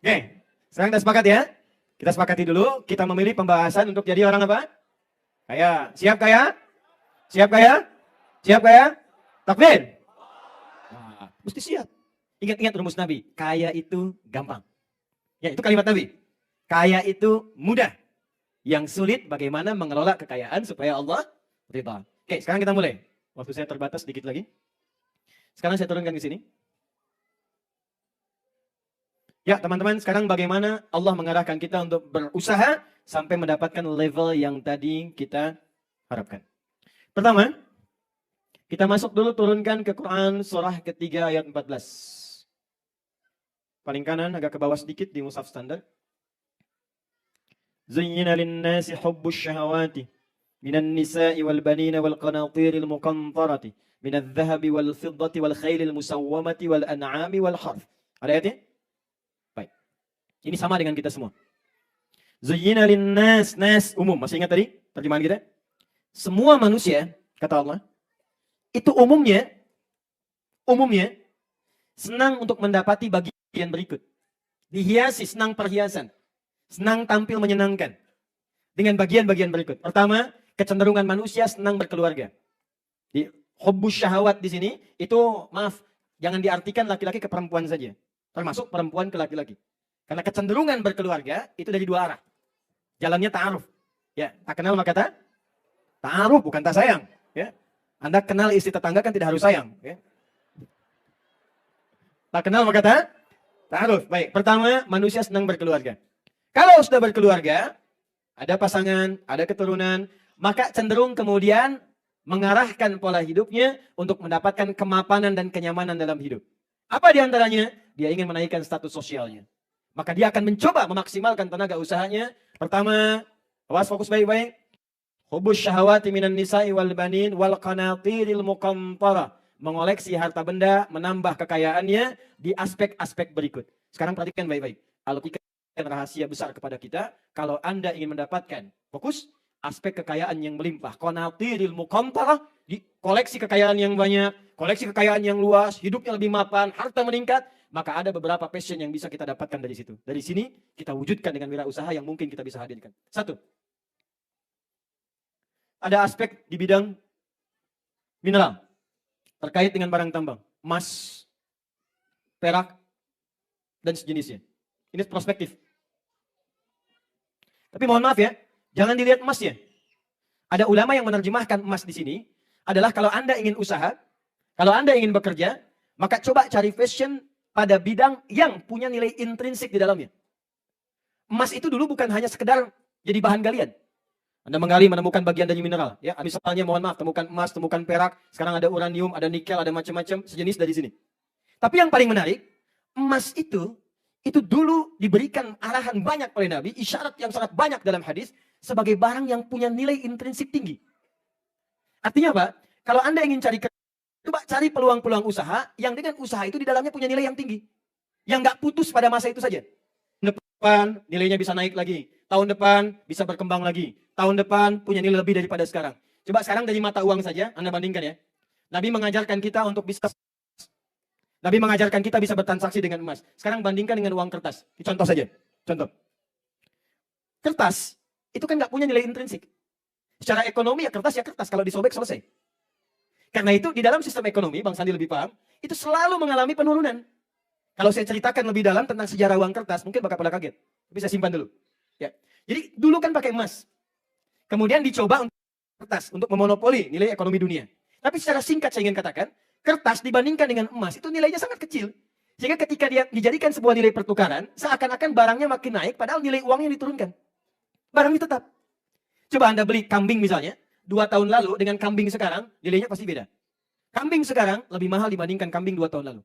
Oke, sekarang kita sepakat ya. Kita sepakati dulu, kita memilih pembahasan untuk jadi orang apa? Kaya. Siap kaya? Siap kaya? Siap kaya? Takbir? Nah, mesti siap. Ingat-ingat rumus Nabi, kaya itu gampang. Ya, itu kalimat Nabi. Kaya itu mudah. Yang sulit bagaimana mengelola kekayaan supaya Allah ridha. Oke, sekarang kita mulai. Waktu saya terbatas sedikit lagi. Sekarang saya turunkan ke sini. Ya, teman-teman, sekarang bagaimana Allah mengarahkan kita untuk berusaha sampai mendapatkan level yang tadi kita harapkan. Pertama, kita masuk dulu turunkan ke Quran surah ketiga ayat 14. Paling kanan agak ke bawah sedikit di mushaf standar. Zayyana lin-nasi hubbus syahawati minan nisa'i wal banina wal qanatiril muqantarati minadh dhahabi wal fiddati wal khailil musawwamati wal an'ami wal harth. Ada ayatnya? Baik. Ini sama dengan kita semua. Zayyana lin-nas, nas umum. Masih ingat tadi terjemahan kita? Semua manusia, kata Allah, itu umumnya senang untuk mendapati bagian berikut. Dihiasi, senang perhiasan. Senang tampil menyenangkan. Dengan bagian-bagian berikut. Pertama, kecenderungan manusia senang berkeluarga. Di hubbus syahawat di sini, itu maaf, jangan diartikan laki-laki ke perempuan saja. Termasuk perempuan ke laki-laki. Karena kecenderungan berkeluarga, itu dari dua arah. Jalannya ta'aruf. Ya, tak kenal maka ta'aruf, bukan tak sayang. Ya. Anda kenal istri tetangga kan tidak harus sayang. Ya. Tak kenal maka ta'aruf. Baik, pertama, manusia senang berkeluarga. Kalau sudah berkeluarga, ada pasangan, ada keturunan, maka cenderung kemudian mengarahkan pola hidupnya untuk mendapatkan kemapanan dan kenyamanan dalam hidup. Apa diantaranya? Dia ingin menaikkan status sosialnya. Maka dia akan mencoba memaksimalkan tenaga usahanya. Pertama, awas fokus baik-baik. Hubbus syahawati minan nisa'i wal banin wal qanatiril muqantara. Mengoleksi harta benda, menambah kekayaannya di aspek-aspek berikut. Sekarang perhatikan baik-baik. Rahasia besar kepada kita, kalau Anda ingin mendapatkan fokus aspek kekayaan yang melimpah, qanatiril muqantara, di koleksi kekayaan yang banyak, koleksi kekayaan yang luas, hidupnya lebih mapan, harta meningkat, maka ada beberapa passion yang bisa kita dapatkan dari situ. Dari sini kita wujudkan dengan wirausaha yang mungkin kita bisa hadirkan. Satu, ada aspek di bidang mineral terkait dengan barang tambang, emas, perak, dan sejenisnya. Ini prospektif. Tapi mohon maaf ya, jangan dilihat emasnya. Ada ulama yang menerjemahkan emas di sini adalah kalau Anda ingin usaha, kalau Anda ingin bekerja, maka coba cari fashion pada bidang yang punya nilai intrinsik di dalamnya. Emas itu dulu bukan hanya sekedar jadi bahan galian. Anda menggali menemukan bagian dari mineral. Ya, misalnya mohon maaf, temukan emas, temukan perak, sekarang ada uranium, ada nikel, ada macam-macam sejenis dari sini. Tapi yang paling menarik, emas itu dulu diberikan arahan banyak oleh Nabi, isyarat yang sangat banyak dalam hadis, sebagai barang yang punya nilai intrinsik tinggi. Artinya apa? Kalau Anda ingin coba cari peluang-peluang usaha, yang dengan usaha itu di dalamnya punya nilai yang tinggi. Yang nggak putus pada masa itu saja. Tahun depan nilainya bisa naik lagi. Tahun depan bisa berkembang lagi. Tahun depan punya nilai lebih daripada sekarang. Coba sekarang dari mata uang saja, Anda bandingkan ya. Nabi mengajarkan kita untuk bisa bertransaksi dengan emas. Sekarang bandingkan dengan uang kertas. Contoh saja. Contoh. Kertas, itu kan nggak punya nilai intrinsik. Secara ekonomi ya kertas kalau disobek selesai. Karena itu di dalam sistem ekonomi, Bang Sandi lebih paham, itu selalu mengalami penurunan. Kalau saya ceritakan lebih dalam tentang sejarah uang kertas, mungkin bakal pada kaget. Tapi saya simpan dulu. Ya. Jadi dulu kan pakai emas. Kemudian dicoba untuk kertas, untuk memonopoli nilai ekonomi dunia. Tapi secara singkat saya ingin katakan, kertas dibandingkan dengan emas itu nilainya sangat kecil. Sehingga ketika dia dijadikan sebuah nilai pertukaran, seakan-akan barangnya makin naik padahal nilai uangnya diturunkan. Barangnya tetap. Coba Anda beli kambing misalnya, 2 tahun lalu dengan kambing sekarang, nilainya pasti beda. Kambing sekarang lebih mahal dibandingkan kambing 2 tahun lalu.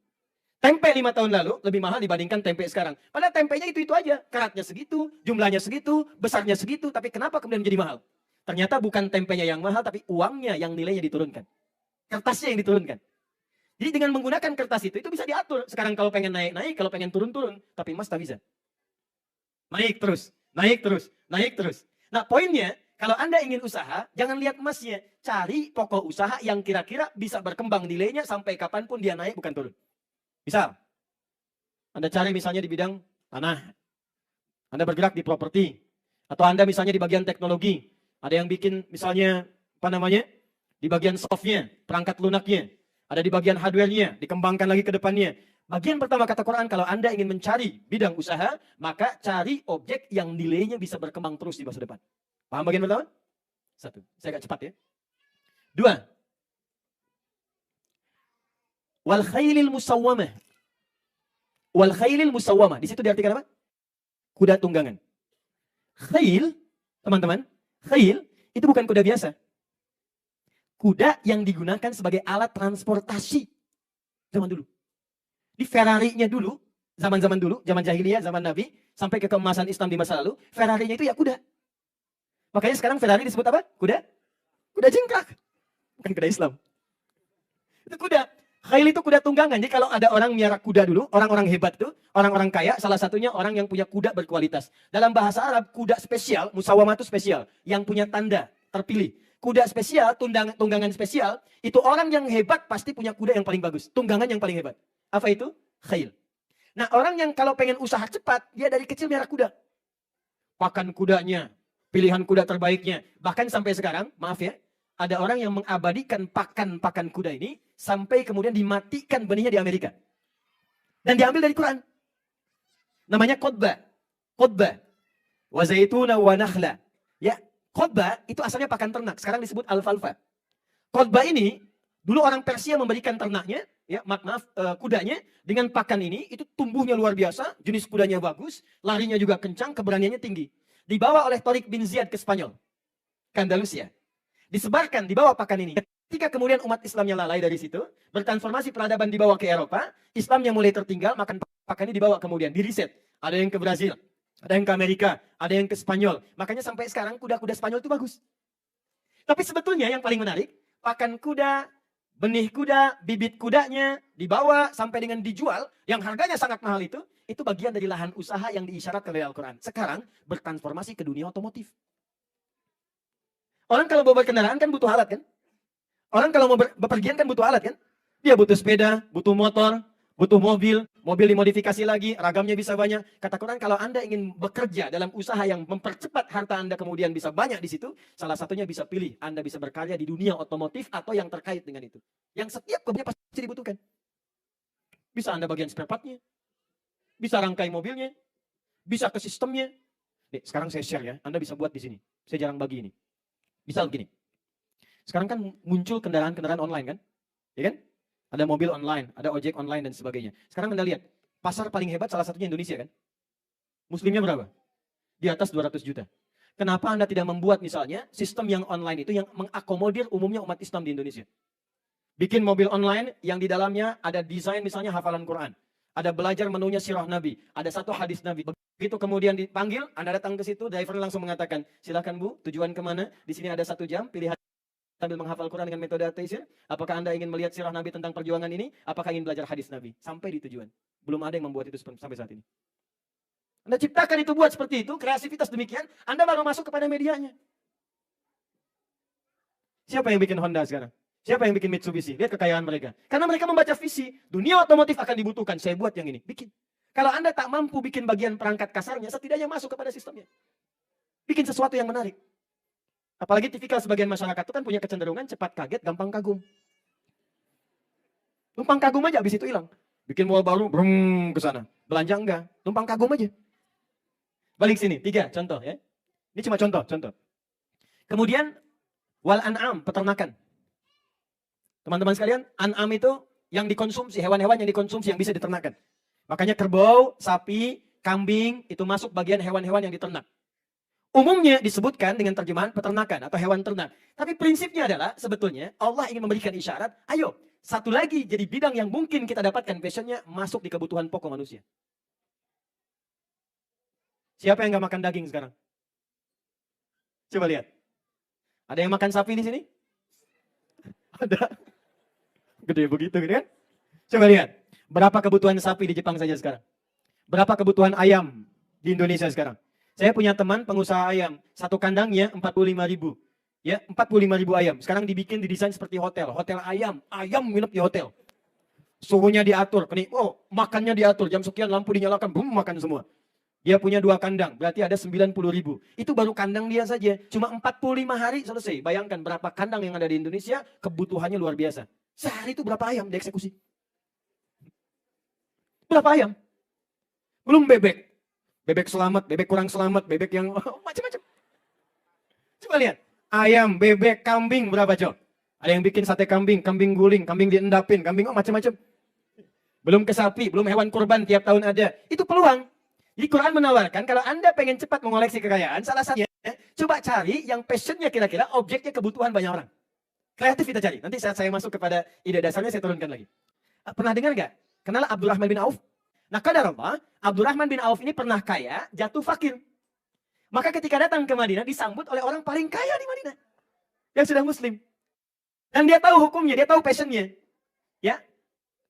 Tempe 5 tahun lalu lebih mahal dibandingkan tempe sekarang. Padahal tempenya itu aja. Karatnya segitu, jumlahnya segitu, besarnya segitu. Tapi kenapa kemudian menjadi mahal? Ternyata bukan tempenya yang mahal, tapi uangnya yang nilainya diturunkan. Kertasnya yang diturunkan. Jadi dengan menggunakan kertas itu bisa diatur. Sekarang kalau pengen naik, kalau pengen turun. Tapi emas tak bisa. Naik terus, naik terus, naik terus. Nah poinnya, kalau Anda ingin usaha, jangan lihat emasnya. Cari pokok usaha yang kira-kira bisa berkembang nilainya sampai kapanpun dia naik bukan turun. Misal, Anda cari misalnya di bidang tanah. Anda bergerak di properti. Atau Anda misalnya di bagian teknologi. Ada yang bikin misalnya, apa namanya, di bagian softnya, perangkat lunaknya. Ada di bagian hardware-nya, dikembangkan lagi ke depannya. Bagian pertama kata Quran, kalau Anda ingin mencari bidang usaha, maka cari objek yang nilainya bisa berkembang terus di masa depan. Paham bagian pertama? Satu. Saya agak cepat ya. Dua. Wal khailil musawwamah. Wal khailil musawwamah. Di situ diartikan apa? Kuda tunggangan. Khail, teman-teman, khail itu bukan kuda biasa. Kuda yang digunakan sebagai alat transportasi zaman dulu. Di Ferrari-nya dulu, zaman-zaman dulu, zaman jahiliyah, zaman Nabi, sampai ke keemasan Islam di masa lalu, Ferrari-nya itu ya kuda. Makanya sekarang Ferrari disebut apa? Kuda? Kuda jingkrak. Bukan kuda Islam. Itu kuda. Khail itu kuda tunggangan. Jadi kalau ada orang miara kuda dulu, orang-orang hebat tuh, orang-orang kaya, salah satunya orang yang punya kuda berkualitas. Dalam bahasa Arab, kuda spesial, musawamah itu spesial, yang punya tanda terpilih. Kuda spesial, tunggangan spesial, itu orang yang hebat pasti punya kuda yang paling bagus. Tunggangan yang paling hebat. Apa itu? Khail. Nah, orang yang kalau pengen usaha cepat, dia dari kecil miara kuda. Pakan kudanya, pilihan kuda terbaiknya. Bahkan sampai sekarang, maaf ya, ada orang yang mengabadikan pakan-pakan kuda ini sampai kemudian dimatikan benihnya di Amerika. Dan diambil dari Quran. Namanya khotbah. Khotbah. Wa zaituna wa nakhla. Ya, khotbah itu asalnya pakan ternak. Sekarang disebut alfalfa. Khotbah ini, dulu orang Persia memberikan ternaknya, ya maaf, kudanya dengan pakan ini, itu tumbuhnya luar biasa, jenis kudanya bagus, larinya juga kencang, keberaniannya tinggi. Dibawa oleh Tariq bin Ziyad ke Spanyol, ke Andalusia. Disebarkan di bawah pakan ini. Ketika kemudian umat Islamnya lalai dari situ, bertransformasi peradaban dibawa ke Eropa, Islamnya mulai tertinggal, makan pakan ini dibawa kemudian, diriset. Ada yang ke Brazil, ada yang ke Amerika, ada yang ke Spanyol. Makanya sampai sekarang kuda-kuda Spanyol itu bagus. Tapi sebetulnya yang paling menarik, pakan kuda, benih kuda, bibit kudanya dibawa sampai dengan dijual, yang harganya sangat mahal itu bagian dari lahan usaha yang diisyaratkan oleh Al-Quran. Sekarang bertransformasi ke dunia otomotif. Orang kalau bawa kendaraan kan butuh alat kan? Orang kalau mau bepergian kan butuh alat kan? Dia butuh sepeda, butuh motor, butuh mobil, mobil dimodifikasi lagi, ragamnya bisa banyak. Kata Quran, kalau Anda ingin bekerja dalam usaha yang mempercepat harta Anda kemudian bisa banyak di situ, salah satunya bisa pilih, Anda bisa berkarya di dunia otomotif atau yang terkait dengan itu. Yang setiap kebutuhannya pasti dibutuhkan. Bisa Anda bagian spare part-nya, bisa rangkai mobilnya, bisa ke sistemnya. Nih, sekarang saya share ya, Anda bisa buat di sini. Saya jarang bagi ini. Misal gini, sekarang kan muncul kendaraan-kendaraan online kan? Ya kan? Ada mobil online, ada ojek online dan sebagainya. Sekarang Anda lihat, pasar paling hebat salah satunya Indonesia kan? Muslimnya berapa? Di atas 200 juta. Kenapa Anda tidak membuat misalnya sistem yang online itu yang mengakomodir umumnya umat Islam di Indonesia? Bikin mobil online yang di dalamnya ada desain misalnya hafalan Quran. Ada belajar menunya sirah Nabi. Ada satu hadis Nabi. Begitu kemudian dipanggil, Anda datang ke situ, driver langsung mengatakan, silakan Bu, tujuan kemana? Di sini ada 1 jam, pilihan sambil menghafal Quran dengan metode at-taisir. Apakah Anda ingin melihat sirah Nabi tentang perjuangan ini? Apakah ingin belajar hadis Nabi? Sampai di tujuan. Belum ada yang membuat itu sampai saat ini. Anda ciptakan itu buat seperti itu, kreativitas demikian, Anda baru masuk kepada medianya. Siapa yang bikin Honda sekarang? Siapa yang bikin Mitsubishi? Lihat kekayaan mereka. Karena mereka membaca visi, dunia otomotif akan dibutuhkan, saya buat yang ini. Bikin. Kalau Anda tak mampu bikin bagian perangkat kasarnya, setidaknya masuk kepada sistemnya. Bikin sesuatu yang menarik. Apalagi tipikal sebagian masyarakat itu kan punya kecenderungan cepat kaget, gampang kagum. Numpang kagum aja, habis itu hilang. Bikin mall baru, brum ke sana. Belanja enggak, numpang kagum aja. Balik sini, 3 contoh ya. Ini cuma contoh. Kemudian, wal an'am, peternakan. Teman-teman sekalian, an'am itu yang dikonsumsi, hewan-hewan yang dikonsumsi, yang bisa diternakan. Makanya kerbau, sapi, kambing, itu masuk bagian hewan-hewan yang diternak. Umumnya disebutkan dengan terjemahan peternakan atau hewan ternak. Tapi prinsipnya adalah sebetulnya Allah ingin memberikan isyarat, ayo satu lagi jadi bidang yang mungkin kita dapatkan passionnya masuk di kebutuhan pokok manusia. Siapa yang gak makan daging sekarang? Coba lihat. Ada yang makan sapi di sini? Ada. Gede begitu kan? Coba lihat. Berapa kebutuhan sapi di Jepang saja sekarang? Berapa kebutuhan ayam di Indonesia sekarang? Saya punya teman pengusaha ayam. Satu kandangnya 45.000. Ya, 45.000 ayam. Sekarang didesain seperti hotel. Hotel ayam. Ayam nginep di hotel. Suhunya diatur. Oh, makannya diatur. Jam sekian lampu dinyalakan. Boom, makan semua. Dia punya 2 kandang, berarti ada 90.000. Itu baru kandang dia saja. Cuma 45 hari selesai. Bayangkan berapa kandang yang ada di Indonesia, kebutuhannya luar biasa. Sehari itu berapa ayam dieksekusi? Berapa ayam? Belum bebek. Bebek selamat, bebek kurang selamat, bebek yang macam-macam. Coba lihat. Ayam, bebek, kambing berapa, Cok? Ada yang bikin sate kambing, kambing guling, kambing diendapin, kambing macam-macam. Belum ke sapi, belum hewan kurban tiap tahun ada. Itu peluang. Jadi Quran menawarkan kalau Anda pengen cepat mengoleksi kekayaan, salah satunya coba cari yang passionnya kira-kira objeknya kebutuhan banyak orang. Kreatif kita cari. Nanti saat saya masuk kepada ide dasarnya saya turunkan lagi. Pernah dengar nggak? Kenal Abdurrahman bin Auf? Nah, qadarullah, Abdurrahman bin Auf ini pernah kaya, jatuh fakir. Maka ketika datang ke Madinah disambut oleh orang paling kaya di Madinah yang sudah muslim. Dan dia tahu hukumnya, dia tahu passionnya. Ya.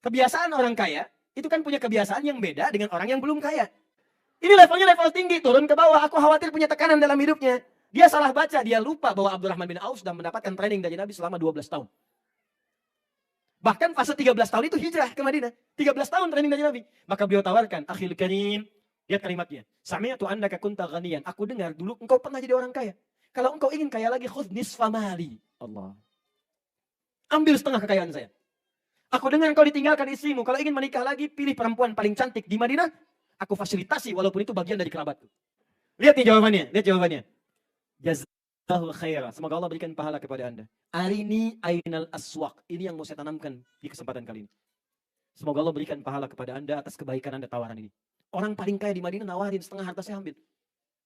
Kebiasaan orang kaya itu kan punya kebiasaan yang beda dengan orang yang belum kaya. Ini levelnya level tinggi, turun ke bawah. Aku khawatir punya tekanan dalam hidupnya. Dia salah baca, dia lupa bahwa Abdurrahman bin Auf sudah mendapatkan training dari Nabi selama 12 tahun. Bahkan fase 13 tahun itu hijrah ke Madinah. 13 tahun training dari Nabi. Maka beliau tawarkan, akhil karim, lihat kalimatnya. Sami'atu annaka kunta ghaniyan. Aku dengar dulu engkau pernah jadi orang kaya. Kalau engkau ingin kaya lagi, khudh nisfa mali. Allah. Ambil setengah kekayaan saya. Aku dengar engkau ditinggalkan istrimu. Kalau ingin menikah lagi, pilih perempuan paling cantik di Madinah. Aku fasilitasi walaupun itu bagian dari kerabatku. Lihat nih jawabannya. Lihat jawabannya. Jazakallahu khairan. Semoga Allah berikan pahala kepada Anda. Arini ainal aswaq. Ini yang mau saya tanamkan di kesempatan kali ini. Semoga Allah berikan pahala kepada Anda atas kebaikan Anda tawaran ini. Orang paling kaya di Madinah nawarin setengah harta saya ambil.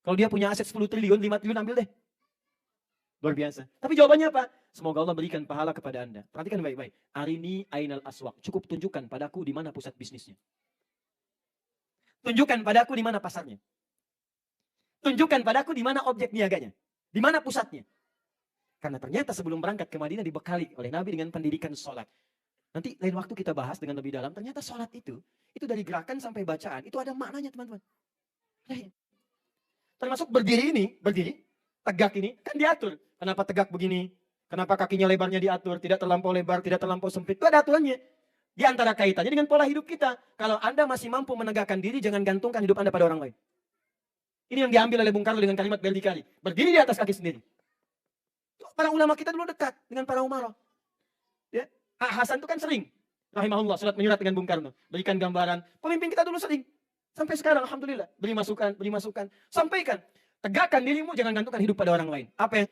Kalau dia punya aset 10 triliun, 5 triliun ambil deh. Luar biasa. Tapi jawabannya apa? Semoga Allah berikan pahala kepada Anda. Perhatikan baik-baik. Arini ainal aswaq. Cukup tunjukkan padaku di mana pusat bisnisnya. Tunjukkan padaku di mana pasarnya. Tunjukkan padaku di mana objek niaganya. Di mana pusatnya. Karena ternyata sebelum berangkat ke Madinah dibekali oleh Nabi dengan pendidikan sholat. Nanti lain waktu kita bahas dengan lebih dalam. Ternyata sholat itu dari gerakan sampai bacaan. Itu ada maknanya teman-teman. Termasuk berdiri ini, tegak ini, kan diatur. Kenapa tegak begini? Kenapa kakinya lebarnya diatur? Tidak terlampau lebar, tidak terlampau sempit. Itu ada aturannya. Di antara kaitannya dengan pola hidup kita. Kalau Anda masih mampu menegakkan diri, jangan gantungkan hidup Anda pada orang lain. Ini yang diambil oleh Bung Karno dengan kalimat berdikari. Berdiri di atas kaki sendiri. Para ulama kita dulu dekat dengan para umarah. Ya. Hasan itu kan sering. Rahimahullah, surat menyurat dengan Bung Karno. Berikan gambaran. Pemimpin kita dulu sering. Sampai sekarang, Alhamdulillah. Beri masukan. Sampaikan. Tegakkan dirimu, jangan gantungkan hidup pada orang lain. Apa yang?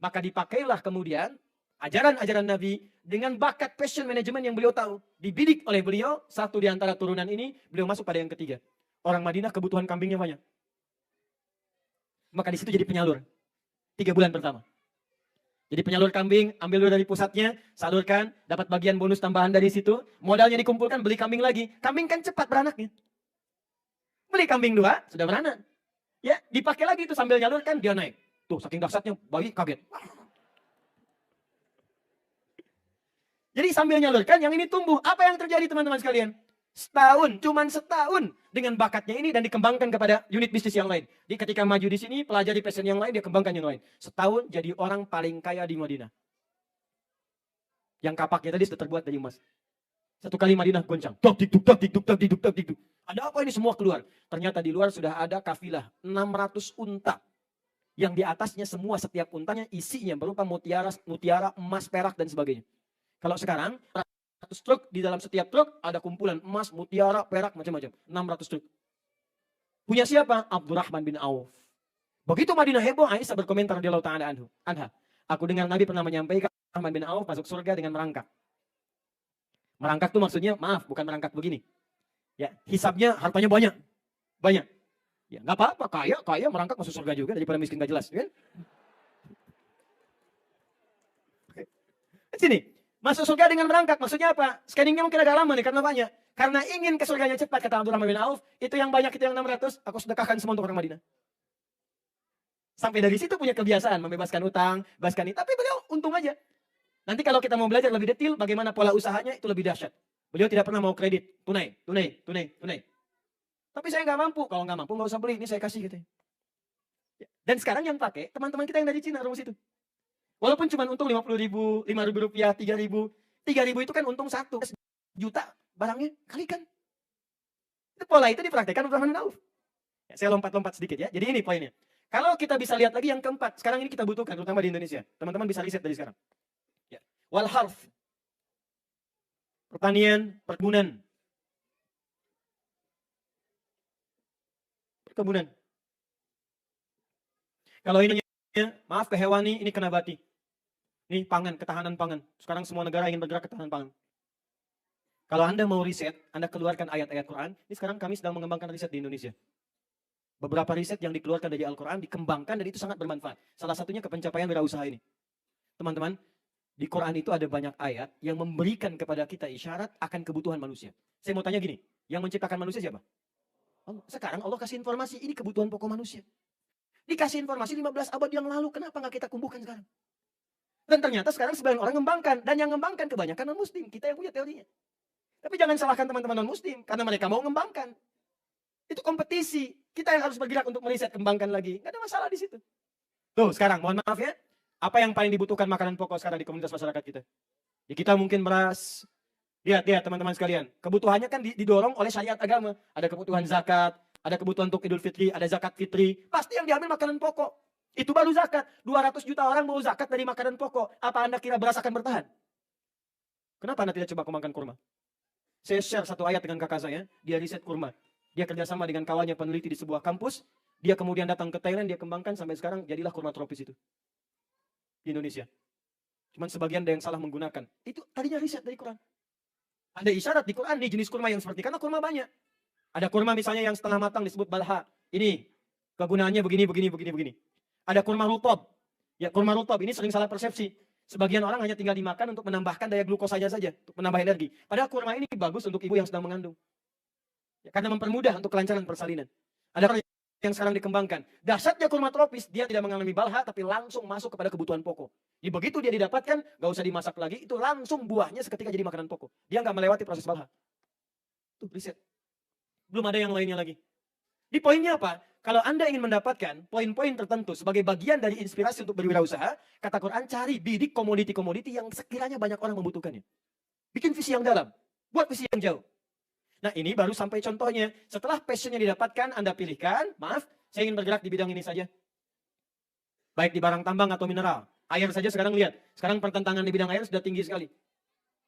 Maka dipakailah kemudian ajaran-ajaran Nabi dengan bakat passion management yang beliau tahu. Dibidik oleh beliau, satu di antara turunan ini, beliau masuk pada yang ketiga. Orang Madinah kebutuhan kambingnya banyak. Maka di situ jadi penyalur. 3 bulan pertama. Jadi penyalur kambing, ambil dulu dari pusatnya, salurkan, dapat bagian bonus tambahan dari situ, modalnya dikumpulkan, beli kambing lagi. Kambing kan cepat beranaknya. Beli kambing 2, sudah beranak. Ya, dipakai lagi itu sambil nyalurkan, dia naik. Tuh, saking dahsyatnya, bayi kaget. Jadi sambil nyalurkan, yang ini tumbuh. Apa yang terjadi teman-teman sekalian? Cuman setahun dengan bakatnya ini dan dikembangkan kepada unit bisnis yang lain. Jadi ketika maju di sini, pelajari passion yang lain, dia kembangkan yang lain. Setahun jadi orang paling kaya di Madinah. Yang kapaknya tadi sudah terbuat dari emas. Satu kali Madinah goncang. Dok, dik, duk. Ada apa ini semua keluar? Ternyata di luar sudah ada kafilah 600 unta. Yang di atasnya semua setiap untanya isinya berupa mutiara, emas, perak dan sebagainya. Kalau sekarang 100 truk, di dalam setiap truk ada kumpulan emas, mutiara, perak, macam-macam. 600 truk. Punya siapa? Abdurrahman bin Auf. Begitu Madinah heboh, Aisyah berkomentar radhiyallahu ta'ala anha. Aku dengar Nabi pernah menyampaikan Abdurrahman bin Auf masuk surga dengan merangkak. Merangkak itu maksudnya, maaf, bukan merangkak begini. Ya, hisabnya hartanya banyak. Banyak. Ya, nggak apa-apa, kaya merangkak masuk surga juga daripada miskin gak jelas, kan? Sini. Masuk surga dengan merangkak, maksudnya apa? Scanningnya mungkin agak lama nih, karena banyak. Karena ingin ke surganya cepat, kata Abdurrahman bin Auf, itu yang banyak, itu yang 600, aku sedekahkan semua untuk orang Madinah. Sampai dari situ punya kebiasaan, membebaskan utang, bebaskan ini. Tapi beliau untung aja. Nanti kalau kita mau belajar lebih detail, bagaimana pola usahanya, itu lebih dahsyat. Beliau tidak pernah mau kredit, tunai. Tapi saya nggak mampu, kalau nggak mampu nggak usah beli, ini saya kasih gitu. Dan sekarang yang pakai, teman-teman kita yang dari Cina, rumus itu. Walaupun cuma untung 50.000, 5.000 rupiah, 3.000. 3.000 itu kan untung 1 juta barangnya, kalikan. Itu pola itu dipraktekkan Abdurrahman bin Auf. Saya lompat-lompat sedikit ya. Jadi ini poinnya. Kalau kita bisa lihat lagi yang keempat, sekarang ini kita butuhkan, terutama di Indonesia. Teman-teman bisa riset dari sekarang. Ya. Wal harf. Pertanian, perkebunan. Perkebunan. Kalau ini, maaf ke hewani, ini kena bati. Ini pangan, ketahanan pangan. Sekarang semua negara ingin bergerak ketahanan pangan. Kalau Anda mau riset, Anda keluarkan ayat-ayat Quran. Ini sekarang kami sedang mengembangkan riset di Indonesia. Beberapa riset yang dikeluarkan dari Al-Quran dikembangkan dan itu sangat bermanfaat. Salah satunya ke pencapaian wirausaha ini. Teman-teman, di Quran itu ada banyak ayat yang memberikan kepada kita isyarat akan kebutuhan manusia. Saya mau tanya gini, yang menciptakan manusia siapa? Allah. Sekarang Allah kasih informasi, ini kebutuhan pokok manusia. Dikasih informasi 15 abad yang lalu, kenapa nggak kita kumpulkan sekarang? Dan ternyata sekarang sebagian orang ngembangkan, dan yang ngembangkan kebanyakan non-muslim, kita yang punya teorinya. Tapi jangan salahkan teman-teman non-muslim, karena mereka mau ngembangkan. Itu kompetisi. Kita yang harus bergerak untuk meriset, kembangkan lagi. Nggak ada masalah di situ. Tuh, sekarang mohon maaf ya. Apa yang paling dibutuhkan makanan pokok sekarang di komunitas masyarakat kita? Ya, kita mungkin beras. Lihat teman-teman sekalian. Kebutuhannya kan didorong oleh syariat agama. Ada kebutuhan zakat, ada kebutuhan untuk Idul Fitri, ada zakat fitri. Pasti yang diambil makanan pokok. Itu baru zakat. 200 juta orang mau zakat dari makanan pokok. Apa Anda kira beras akan bertahan? Kenapa Anda tidak coba kembangkan kurma? Saya share satu ayat dengan kakak saya. Dia riset kurma. Dia kerjasama dengan kawannya peneliti di sebuah kampus. Dia kemudian datang ke Thailand, dia kembangkan sampai sekarang jadilah kurma tropis itu. Di Indonesia. Cuman sebagian ada yang salah menggunakan. Itu tadinya riset dari Quran. Ada isyarat di Quran, nih jenis kurma yang seperti, karena kurma banyak. Ada kurma misalnya yang setengah matang disebut balha. Ini kegunaannya begini. Ada kurma rutob. Ya, kurma rutob ini sering salah persepsi. Sebagian orang hanya tinggal dimakan untuk menambahkan daya glukosanya saja, untuk menambah energi. Padahal kurma ini bagus untuk ibu yang sedang mengandung. Ya, karena mempermudah untuk kelancaran persalinan. Ada yang sekarang dikembangkan. Dahsyatnya kurma tropis, dia tidak mengalami balha, tapi langsung masuk kepada kebutuhan pokok. Jadi begitu dia didapatkan, gak usah dimasak lagi, itu langsung buahnya seketika jadi makanan pokok. Dia gak melewati proses balha. Tuh, riset. Belum ada yang lainnya lagi. Di poinnya apa? Kalau Anda ingin mendapatkan poin-poin tertentu sebagai bagian dari inspirasi untuk berwirausaha, kata Quran, cari bidik komoditi-komoditi yang sekiranya banyak orang membutuhkannya. Bikin visi yang dalam, buat visi yang jauh. Nah, ini baru sampai contohnya. Setelah passionnya didapatkan, Anda pilihkan, maaf, saya ingin bergerak di bidang ini saja. Baik di barang tambang atau mineral. Air saja sekarang lihat. Sekarang pertentangan di bidang air sudah tinggi sekali.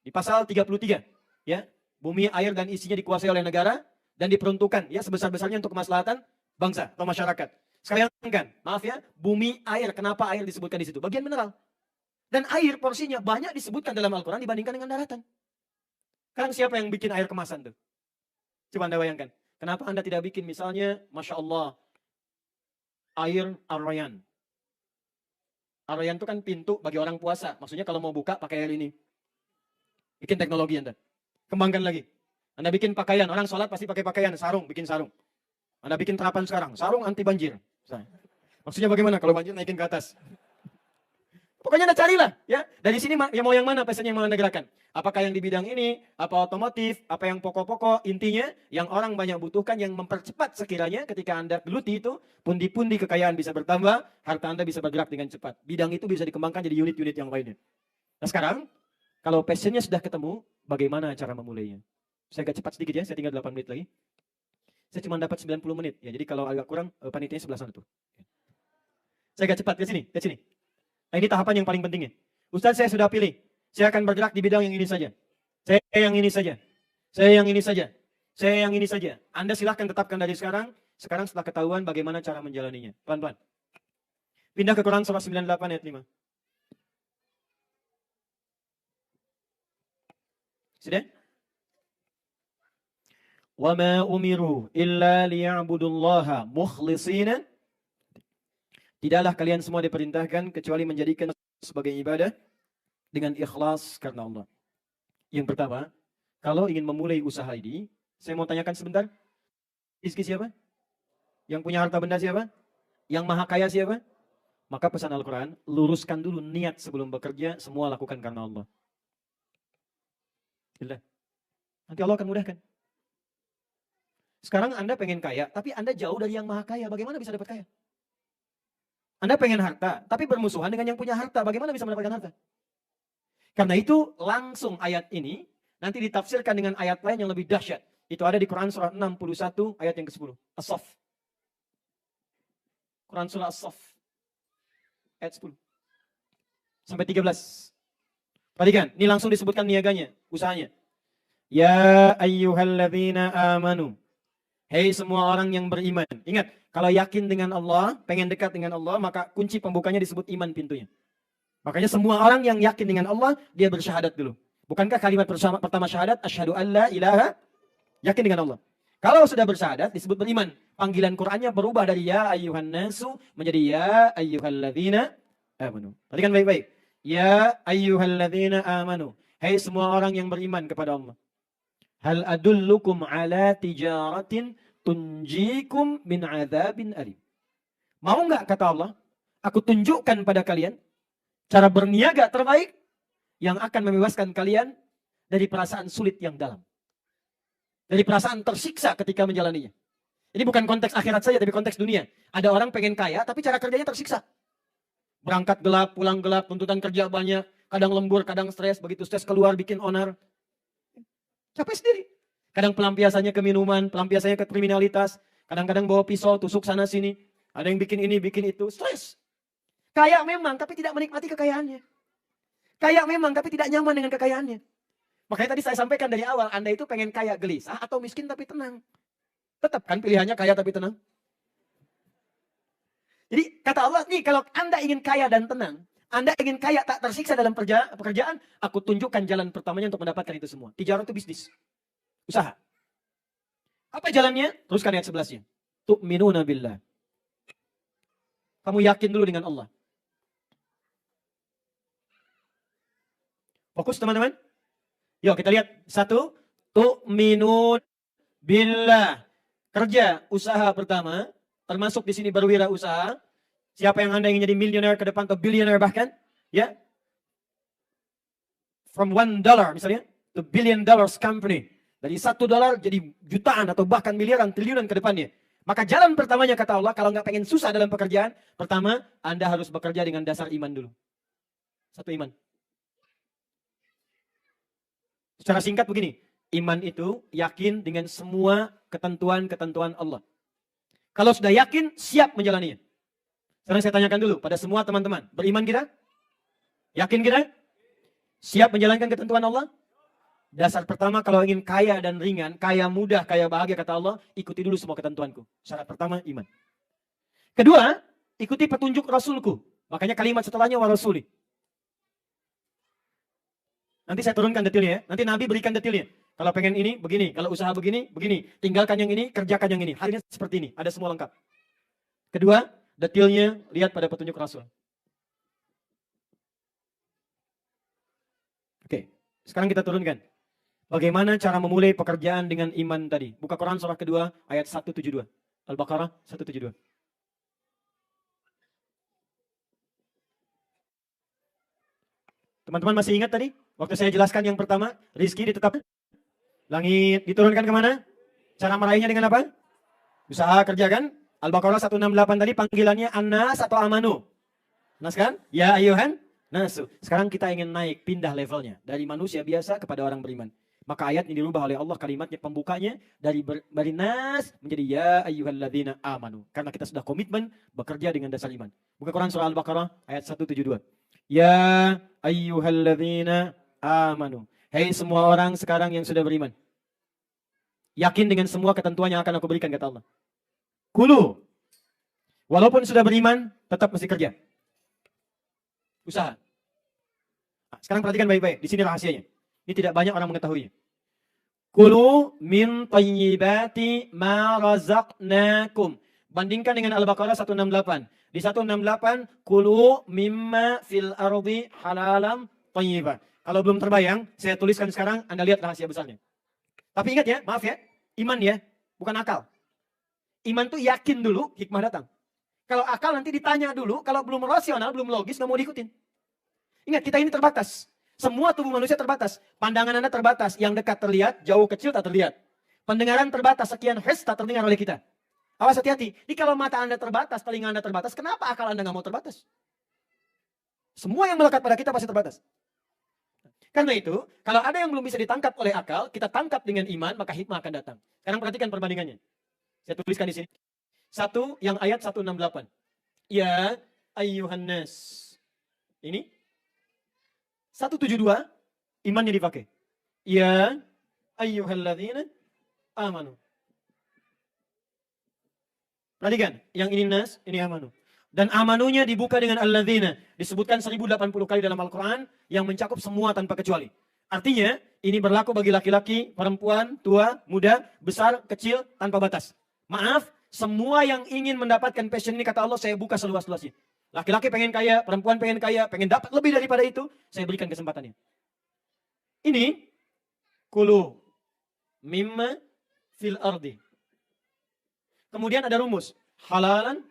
Di pasal 33, ya, bumi, air, dan isinya dikuasai oleh negara dan diperuntukkan ya sebesar-besarnya untuk kemaslahatan bangsa atau masyarakat. Sekalian kan, maaf ya, bumi, air. Kenapa air disebutkan di situ? Bagian mineral. Dan air porsinya banyak disebutkan dalam Al-Quran dibandingkan dengan daratan. Sekarang siapa yang bikin air kemasan tuh? Coba Anda bayangkan. Kenapa Anda tidak bikin misalnya, Masya Allah, air Ar-Rayyan. Ar-Rayyan itu kan pintu bagi orang puasa. Maksudnya kalau mau buka pakai air ini. Bikin teknologi Anda. Kembangkan lagi. Anda bikin pakaian. Orang sholat pasti pakai pakaian. Sarung. Bikin sarung. Anda bikin terapan sekarang. Sarung anti banjir. Maksudnya bagaimana kalau banjir naikin ke atas? Pokoknya Anda carilah. Ya. Dari sini ya mau yang mana pesannya yang mau Anda gerakan. Apakah yang di bidang ini, apa otomotif, apa yang pokok-pokok, intinya yang orang banyak butuhkan, yang mempercepat sekiranya ketika Anda geluti itu, pundi-pundi kekayaan bisa bertambah, harta Anda bisa bergerak dengan cepat. Bidang itu bisa dikembangkan jadi unit-unit yang lainnya. Nah sekarang, kalau passionnya sudah ketemu, bagaimana cara memulainya? Saya agak cepat sedikit ya, saya tinggal 8 menit lagi. Saya cuma dapat 90 menit, ya, jadi kalau agak kurang, panitianya sebelah sana tuh. Saya agak cepat, ke sini. Nah ini tahapan yang paling pentingnya. Ustaz, saya sudah pilih. Saya akan bergerak di bidang yang ini saja. Saya yang ini saja. Saya yang ini saja. Saya yang ini saja. Anda silahkan tetapkan dari sekarang. Sekarang setelah ketahuan bagaimana cara menjalaninya. Pelan-pelan. Pindah ke Quran surah 98 ayat 5. Sudah? وَمَا أُمِرُوا إِلَّا لِيَعْبُدُوا اللَّهَ مُخْلِصِينَ. Tidaklah kalian semua diperintahkan kecuali menjadikan sebagai ibadah dengan ikhlas karena Allah. Yang pertama, kalau ingin memulai usaha ini, saya mau tanyakan sebentar. Rizki siapa? Yang punya harta benda siapa? Yang maha kaya siapa? Maka pesan Al-Quran, luruskan dulu niat sebelum bekerja, semua lakukan karena Allah. Nanti Allah akan mudahkan. Sekarang Anda pengen kaya, tapi Anda jauh dari yang maha kaya. Bagaimana bisa dapat kaya? Anda pengen harta, tapi bermusuhan dengan yang punya harta. Bagaimana bisa mendapatkan harta? Karena itu langsung ayat ini nanti ditafsirkan dengan ayat lain yang lebih dahsyat. Itu ada di Quran surah 61 ayat yang ke-10. As-Saff. Quran surah As-Saff ayat 10 sampai 13. Perhatikan, ini langsung disebutkan niaganya, usahanya. Ya ayyuhalladzina amanu. Hei semua orang yang beriman. Ingat, kalau yakin dengan Allah, pengen dekat dengan Allah, maka kunci pembukanya disebut iman pintunya. Makanya semua orang yang yakin dengan Allah, dia bersyahadat dulu. Bukankah kalimat pertama syahadat, asyhadu an la ilaha, yakin dengan Allah. Kalau sudah bersyahadat, disebut beriman. Panggilan Qur'annya berubah dari ya ayyuhan nasu menjadi ya ayyuhalladzina amanu. Perhatikan baik-baik. Ya ayyuhalladzina amanu. Hei semua orang yang beriman kepada Allah. Hal adullukum ala tijaratin tunjikum min adzabin alim. Mau nggak kata Allah, aku tunjukkan pada kalian cara berniaga terbaik yang akan membebaskan kalian dari perasaan sulit yang dalam. Dari perasaan tersiksa ketika menjalaninya. Ini bukan konteks akhirat saja, tapi konteks dunia. Ada orang pengen kaya, tapi cara kerjanya tersiksa. Berangkat gelap, pulang gelap, tuntutan kerja banyak, kadang lembur, kadang stres, begitu stres keluar bikin onar. Capek sendiri. Kadang pelampiasannya ke minuman, pelampiasannya ke kriminalitas, kadang-kadang bawa pisau, tusuk sana sini. Ada yang bikin ini, bikin itu, stres. Kaya memang, tapi tidak menikmati kekayaannya. Kaya memang, tapi tidak nyaman dengan kekayaannya. Makanya tadi saya sampaikan dari awal, Anda itu pengen kaya gelisah atau miskin tapi tenang. Tetap kan pilihannya kaya tapi tenang. Jadi kata Allah, nih kalau Anda ingin kaya dan tenang, Anda ingin kaya tak tersiksa dalam pekerjaan, aku tunjukkan jalan pertamanya untuk mendapatkan itu semua. Tijarah itu bisnis. Usaha. Apa jalannya? Teruskan ayat 11-nya. Tu'minuna billah. Kamu yakin dulu dengan Allah. Fokus teman-teman. Yuk kita lihat. 1. Tu'minun billah. Kerja, usaha pertama. Termasuk di sini berwirausaha. Siapa yang Anda ingin jadi miliuner ke depan atau billionaire bahkan. Ya. From $1 misalnya. To $1 billion company. Dari $1 jadi jutaan atau bahkan miliaran, triliunan ke depannya. Maka jalan pertamanya kata Allah, kalau nggak pengen susah dalam pekerjaan, pertama Anda harus bekerja dengan dasar iman dulu. Satu iman. Secara singkat begini, iman itu yakin dengan semua ketentuan-ketentuan Allah. Kalau sudah yakin, siap menjalaninya. Sekarang saya tanyakan dulu pada semua teman-teman, beriman kita? Yakin kita? Siap menjalankan ketentuan Allah? Dasar pertama kalau ingin kaya dan ringan, kaya mudah, kaya bahagia kata Allah, ikuti dulu semua ketentuanku. Syarat pertama iman. Kedua, ikuti petunjuk Rasulku. Makanya kalimat setelahnya wa rasuli. Nanti saya turunkan detailnya ya. Nanti Nabi berikan detailnya. Kalau pengen ini, begini. Kalau usaha begini, begini. Tinggalkan yang ini, kerjakan yang ini. Hari ini seperti ini. Ada semua lengkap. Kedua, detailnya lihat pada petunjuk Rasul. Oke, sekarang kita turunkan. Bagaimana cara memulai pekerjaan dengan iman tadi? Buka Quran surah kedua ayat 172. Al-Baqarah 172. Teman-teman masih ingat tadi? Waktu saya jelaskan yang pertama, rizki ditetapkan. Langit diturunkan kemana? Cara meraihnya dengan apa? Usaha kerja kan? Al-Baqarah 168 tadi panggilannya An-Nas atau Amanu. Nas kan? Ya ayuhan nasu. Sekarang kita ingin naik, pindah levelnya. Dari manusia biasa kepada orang beriman. Maka ayat ini dirubah oleh Allah, kalimatnya pembukanya dari nas menjadi ya ayyuhalladzina amanu. Karena kita sudah komitmen bekerja dengan dasar iman. Buka Quran surah Al-Baqarah ayat 172. Ya ayyuhalladzina amanu. Hei semua orang sekarang yang sudah beriman. Yakin dengan semua ketentuan yang akan aku berikan kata Allah. Kulu. Walaupun sudah beriman, tetap mesti kerja. Usaha. Nah, sekarang perhatikan baik-baik. Di sini rahasianya. Ini tidak banyak orang mengetahuinya. Kulu min tayyibati ma razaqnakum. Bandingkan dengan Al-Baqarah 168. Di 168, kulu mimma fil ardi halalam tayyibah. Kalau belum terbayang, saya tuliskan sekarang, Anda lihat rahasia besarnya. Tapi ingat ya, maaf ya, iman ya, bukan akal. Iman tuh yakin dulu, hikmah datang. Kalau akal nanti ditanya dulu, kalau belum rasional, belum logis, nggak mau diikutin. Ingat, kita ini terbatas. Semua tubuh manusia terbatas. Pandangan Anda terbatas. Yang dekat terlihat, jauh kecil tak terlihat. Pendengaran terbatas, sekian hertz tak terdengar oleh kita. Awas hati-hati. Jadi kalau mata Anda terbatas, telinga Anda terbatas, kenapa akal Anda nggak mau terbatas? Semua yang melekat pada kita pasti terbatas. Karena itu, kalau ada yang belum bisa ditangkap oleh akal, kita tangkap dengan iman, maka hikmah akan datang. Sekarang perhatikan perbandingannya. Saya tuliskan di sini. Satu, yang ayat 168. Ya ayyuhan nas. Ini 172 imannya dipakai. Ya ayyuhalladzina amanu. Perhatikan, yang ini nas, ini amanu. Dan amanunya dibuka dengan alladzina. Disebutkan 1080 kali dalam Al-Quran yang mencakup semua tanpa kecuali. Artinya, ini berlaku bagi laki-laki, perempuan, tua, muda, besar, kecil, tanpa batas. Maaf, semua yang ingin mendapatkan passion ini, kata Allah, saya buka seluas-luasnya. Laki-laki pengen kaya, perempuan pengen kaya, pengen dapat lebih daripada itu, saya berikan kesempatannya. Ini, kulu mimma fil ardi. Kemudian ada rumus, halalan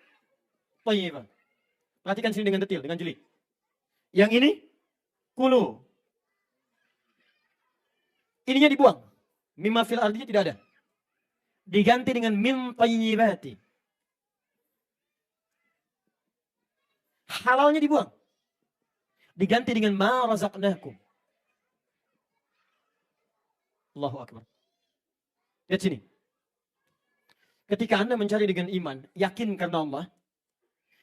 thayyiban. Perhatikan sini dengan detail, dengan jeli. Yang ini, kulu. Ininya dibuang. Mimma fil ardinya tidak ada. Diganti dengan min thayyibati. Halalnya dibuang. Diganti dengan ma razaqnakum. Allahu Akbar. Lihat sini. Ketika Anda mencari dengan iman, yakin karena Allah,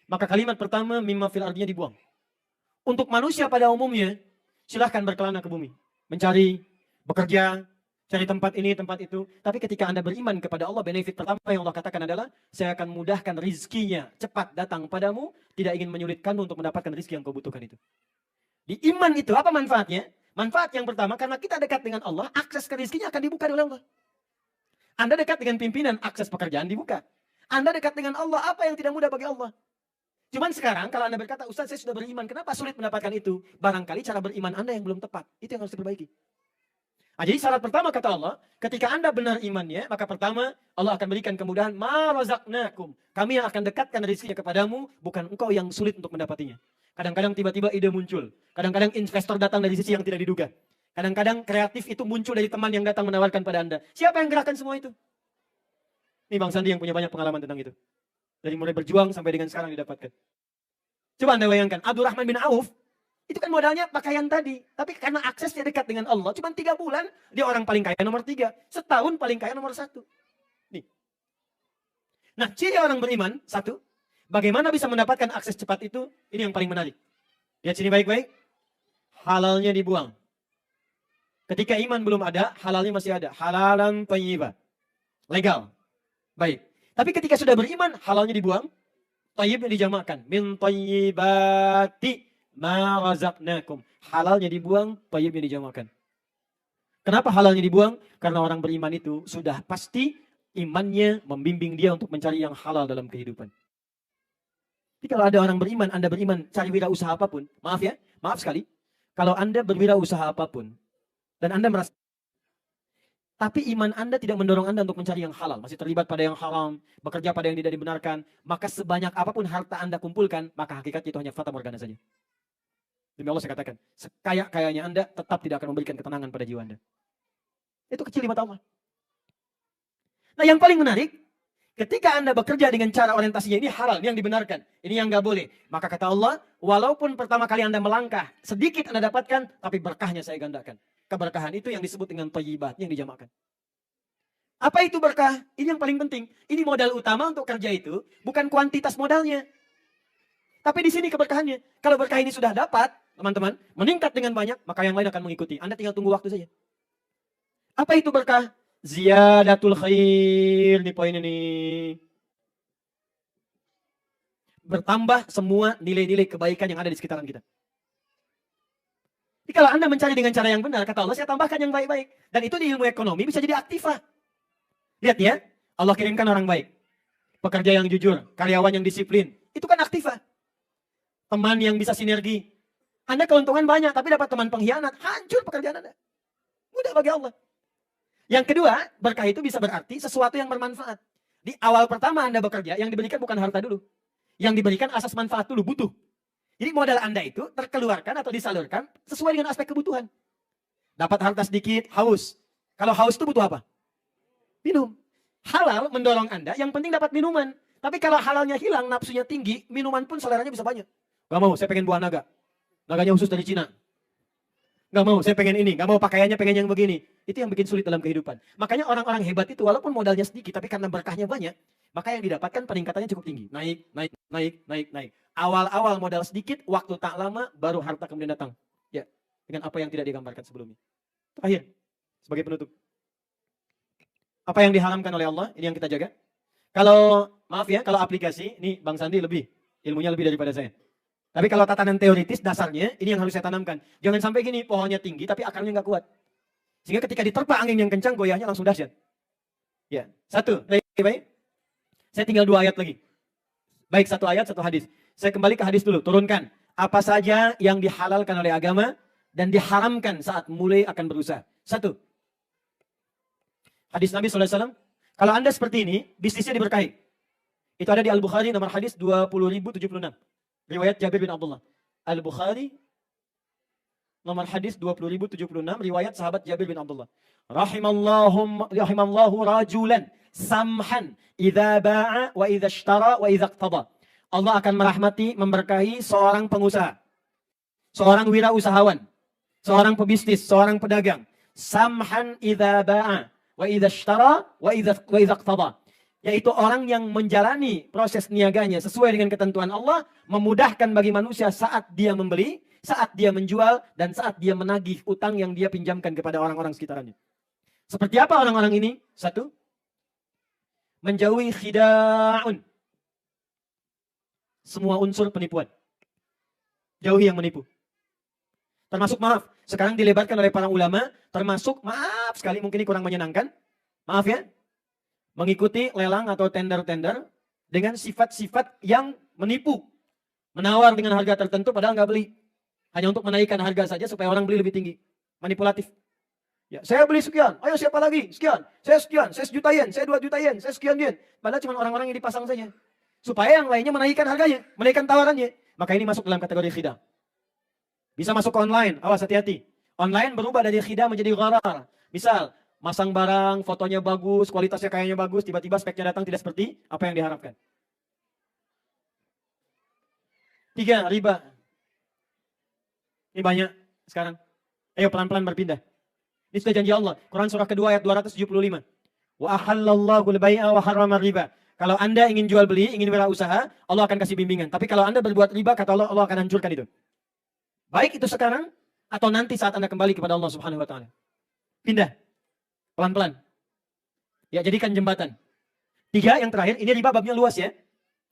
maka kalimat pertama mimma fil ardinya dibuang. Untuk manusia pada umumnya, silahkan berkelana ke bumi. Mencari, bekerja, cari tempat ini, tempat itu. Tapi ketika Anda beriman kepada Allah, benefit pertama yang Allah katakan adalah, saya akan mudahkan rizkinya cepat datang padamu, tidak ingin menyulitkanmu untuk mendapatkan rizki yang kau butuhkan itu. Di iman itu, apa manfaatnya? Manfaat yang pertama, karena kita dekat dengan Allah, akses ke rizkinya akan dibuka oleh Allah. Anda dekat dengan pimpinan, akses pekerjaan dibuka. Anda dekat dengan Allah, apa yang tidak mudah bagi Allah? Cuman sekarang kalau Anda berkata, Ustaz saya sudah beriman, kenapa sulit mendapatkan itu? Barangkali cara beriman Anda yang belum tepat. Itu yang harus diperbaiki. Nah, jadi syarat pertama kata Allah, ketika Anda benar imannya, maka pertama Allah akan berikan kemudahan, ma razaqnakum. Kami yang akan dekatkan rezekinya kepadamu, bukan engkau yang sulit untuk mendapatinya. Kadang-kadang tiba-tiba ide muncul. Kadang-kadang investor datang dari sisi yang tidak diduga. Kadang-kadang kreatif itu muncul dari teman yang datang menawarkan pada Anda. Siapa yang gerakkan semua itu? Ini Bang Sandi yang punya banyak pengalaman tentang itu. Dari mulai berjuang sampai dengan sekarang didapatkan. Coba Anda bayangkan, Abdurrahman bin Auf, itu kan modalnya pakaian tadi. Tapi karena aksesnya dekat dengan Allah, cuma 3 bulan, dia orang paling kaya nomor 3. Setahun paling kaya nomor 1. Nih. Nah, ciri orang beriman, 1, bagaimana bisa mendapatkan akses cepat itu, ini yang paling menarik. Lihat sini baik-baik. Halalnya dibuang. Ketika iman belum ada, halalnya masih ada. Halalan thayyiba. Legal. Baik. Tapi ketika sudah beriman, halalnya dibuang. Thayyibnya dijamakkan. Min thayyibati ma razaqnakum. Halalnya dibuang, thayyibnya dijamakkan. Kenapa halalnya dibuang? Karena orang beriman itu sudah pasti imannya membimbing dia untuk mencari yang halal dalam kehidupan. Jadi kalau ada orang beriman, Anda beriman, cari wirausaha apapun. Maaf ya, maaf sekali. Kalau Anda berwirausaha apapun, dan Anda merasa, tapi iman Anda tidak mendorong Anda untuk mencari yang halal, masih terlibat pada yang haram, bekerja pada yang tidak dibenarkan, maka sebanyak apapun harta Anda kumpulkan, maka hakikatnya itu hanya fata morgana saja. Demi Allah saya katakan, sekaya-kayanya Anda tetap tidak akan memberikan ketenangan pada jiwa Anda. Itu kecil di mata Allah. Nah yang paling menarik, ketika Anda bekerja dengan cara orientasinya ini halal, ini yang dibenarkan, ini yang nggak boleh. Maka kata Allah, walaupun pertama kali Anda melangkah, sedikit Anda dapatkan, tapi berkahnya saya gandakan. Keberkahan itu yang disebut dengan thayyibat, yang dijamakkan. Apa itu berkah? Ini yang paling penting. Ini modal utama untuk kerja itu, bukan kuantitas modalnya. Tapi di sini keberkahannya. Kalau berkah ini sudah dapat, teman-teman, meningkat dengan banyak, maka yang lain akan mengikuti. Anda tinggal tunggu waktu saja. Apa itu berkah? Ziyadatul khair. Ini poin ini. Bertambah semua nilai-nilai kebaikan yang ada di sekitaran kita. Jadi kalau Anda mencari dengan cara yang benar, kata Allah, saya tambahkan yang baik-baik. Dan itu di ilmu ekonomi bisa jadi aktiva. Lihat ya, Allah kirimkan orang baik. Pekerja yang jujur, karyawan yang disiplin. Itu kan aktiva. Teman yang bisa sinergi. Anda keuntungan banyak, tapi dapat teman pengkhianat. Hancur pekerjaan Anda. Mudah bagi Allah. Yang kedua, berkah itu bisa berarti sesuatu yang bermanfaat. Di awal pertama Anda bekerja, yang diberikan bukan harta dulu. Yang diberikan asas manfaat dulu, butuh. Jadi modal Anda itu terkeluarkan atau disalurkan sesuai dengan aspek kebutuhan. Dapat harta sedikit, haus. Kalau haus itu butuh apa? Minum. Halal mendorong Anda, yang penting dapat minuman. Tapi kalau halalnya hilang, nafsunya tinggi, minuman pun seleranya bisa banyak. Gak mau, saya pengen buah naga. Naganya khusus dari Cina. Gak mau, saya pengen ini. Gak mau pakaiannya pengen yang begini. Itu yang bikin sulit dalam kehidupan. Makanya orang-orang hebat itu walaupun modalnya sedikit, tapi karena berkahnya banyak, Maka yang didapatkan peningkatannya cukup tinggi. Naik, naik, naik, naik, naik. Awal-awal modal sedikit, waktu tak lama, baru harta kemudian datang. Ya, dengan apa yang tidak digambarkan sebelumnya. Terakhir, sebagai penutup. Apa yang diharamkan oleh Allah, ini yang kita jaga. Kalau, maaf ya, kalau aplikasi, ini Bang Sandi lebih, ilmunya lebih daripada saya. Tapi kalau tatanan teoritis, dasarnya, ini yang harus saya tanamkan. Jangan sampai gini, pohonnya tinggi, tapi akarnya nggak kuat. Sehingga ketika diterpa angin yang kencang, goyahnya langsung dahsyat. Ya, satu, baik. Saya tinggal 2 ayat lagi. Baik, 1 ayat, 1 hadis. Saya kembali ke hadis dulu, turunkan. Apa saja yang dihalalkan oleh agama, dan diharamkan saat mulai akan berusaha. 1. Hadis Nabi SAW, kalau Anda seperti ini, bisnisnya diberkahi. Itu ada di Al-Bukhari, nomor hadis 20.076. Riwayat Jabir bin Abdullah. Al-Bukhari, nomor hadis 20.076, riwayat sahabat Jabir bin Abdullah. Rahimallahu rajulan samhan idza ba'a wa idza ishtara wa idza iqtada. Allah akan merahmati, memberkahi seorang pengusaha, seorang wirausahawan, seorang pebisnis, seorang pedagang. Samhan idza ba'a wa idza ishtara wa idza iqtada. Yaitu orang yang menjalani proses niaganya sesuai dengan ketentuan Allah, memudahkan bagi manusia saat dia membeli, saat dia menjual, dan saat dia menagih utang yang dia pinjamkan kepada orang-orang sekitarnya. Seperti apa orang-orang ini? 1. Menjauhi khida'un. Semua unsur penipuan. Jauhi yang menipu. Termasuk, maaf, sekarang dilebarkan oleh para ulama, termasuk, maaf sekali, mungkin ini kurang menyenangkan. Maaf ya. Mengikuti lelang atau tender-tender dengan sifat-sifat yang menipu. Menawar dengan harga tertentu padahal nggak beli. Hanya untuk menaikkan harga saja supaya orang beli lebih tinggi. Manipulatif. Ya, saya beli sekian, ayo siapa lagi? Sekian, saya sejuta yen, saya 2 juta yen, saya sekian yen. Padahal cuma orang-orang yang dipasang saja. Supaya yang lainnya menaikkan harganya, menaikkan tawarannya. Maka ini masuk dalam kategori khida. Bisa masuk ke online, awas hati-hati. Online berubah dari khida menjadi gharar. Misal, masang barang, fotonya bagus, kualitasnya kayaknya bagus, tiba-tiba speknya datang tidak seperti apa yang diharapkan. 3, riba. Ini banyak sekarang. Ayo pelan-pelan berpindah. Ini sudah janji Allah. Quran surah kedua ayat 275. Wa ahallallahu al-bai'a wa harrama riba. Kalau Anda ingin jual beli, ingin wirausaha, Allah akan kasih bimbingan. Tapi kalau Anda berbuat riba, kata Allah, Allah akan hancurkan itu. Baik itu sekarang atau nanti saat Anda kembali kepada Allah Subhanahu wa taala. Pindah. Pelan-pelan. Ya, jadikan jembatan. 3, yang terakhir, ini riba babnya luas ya.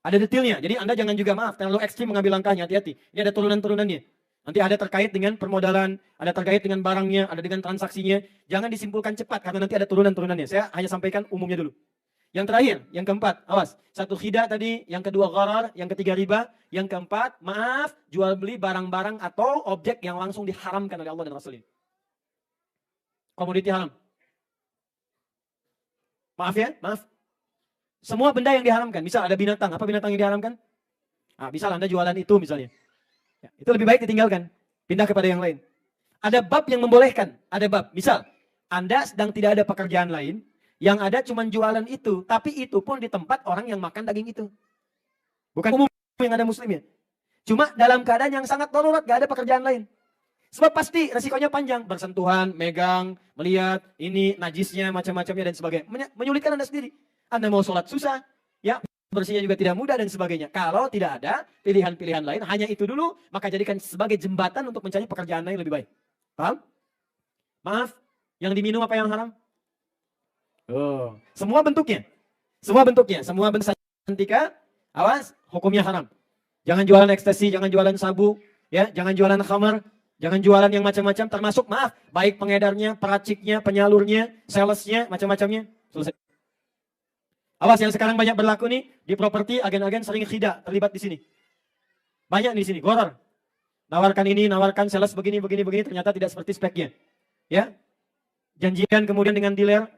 Ada detailnya. Jadi Anda jangan juga, maaf, terlalu ekstrim mengambil langkahnya, hati-hati. Ini ada turunan-turunannya. Nanti ada terkait dengan permodalan, ada terkait dengan barangnya, ada dengan transaksinya. Jangan disimpulkan cepat karena nanti ada turunan-turunannya. Saya hanya sampaikan umumnya dulu. Yang terakhir, yang keempat, awas. 1 khida tadi, yang kedua gharar, yang ketiga riba, yang keempat, maaf, jual beli barang-barang atau objek yang langsung diharamkan oleh Allah dan Rasulnya. Komoditi haram. Maaf ya, maaf. Semua benda yang diharamkan. Misal ada binatang, apa binatang yang diharamkan? Nah, misal Anda jualan itu misalnya. Ya, itu lebih baik ditinggalkan. Pindah kepada yang lain. Ada bab yang membolehkan. Ada bab. Misal, Anda sedang tidak ada pekerjaan lain. Yang ada cuma jualan itu. Tapi itu pun di tempat orang yang makan daging itu. Bukan umum yang ada muslimnya. Cuma dalam keadaan yang sangat darurat. Gak ada pekerjaan lain. Sebab pasti resikonya panjang. Bersentuhan, megang, melihat, ini najisnya, macam-macamnya dan sebagainya. Menyulitkan Anda sendiri. Anda mau sholat susah. Ya, bersihnya juga tidak mudah dan sebagainya. Kalau tidak ada pilihan-pilihan lain, hanya itu dulu, maka jadikan sebagai jembatan untuk mencari pekerjaan lain lebih baik. Paham? Maaf, yang diminum apa yang haram? Oh, semua bentuknya. Semua bentuknya, semua bentuk santika, awas, hukumnya haram. Jangan jualan ekstasi, jangan jualan sabu, ya, jangan jualan khamar, jangan jualan yang macam-macam, termasuk maaf, baik pengedarnya, peraciknya, penyalurnya, salesnya, macam-macamnya. Selesai. Awas yang sekarang banyak berlaku nih, di properti agen-agen sering khida terlibat di sini. Banyak di sini, gharar. Nawarkan ini, nawarkan sales begini, ternyata tidak seperti speknya. Ya. Janjian kemudian dengan dealer,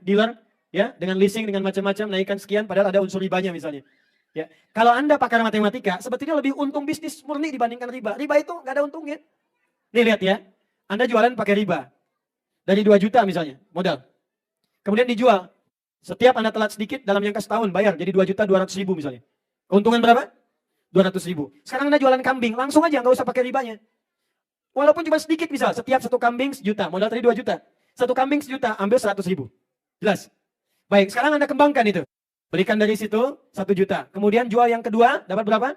ya, dengan leasing, dengan macam-macam, naikkan sekian, padahal ada unsur ribanya misalnya. Ya. Kalau Anda pakar matematika, sebetulnya lebih untung bisnis murni dibandingkan riba. Riba itu nggak ada untungnya. Nih lihat ya, Anda jualan pakai riba. Dari 2 juta misalnya, modal. Kemudian dijual. Setiap Anda telat sedikit dalam jangka setahun bayar jadi 2.200.000 misalnya. Keuntungan berapa? 200.000. Sekarang Anda jualan kambing, langsung aja nggak usah pakai ribanya. Walaupun cuma sedikit misal, setiap 1 kambing 1 juta, modal tadi 2 juta. 1 kambing 1 juta, ambil 100.000. Jelas? Baik, sekarang Anda kembangkan itu. Belikan dari situ 1 juta. Kemudian jual yang kedua, dapat berapa?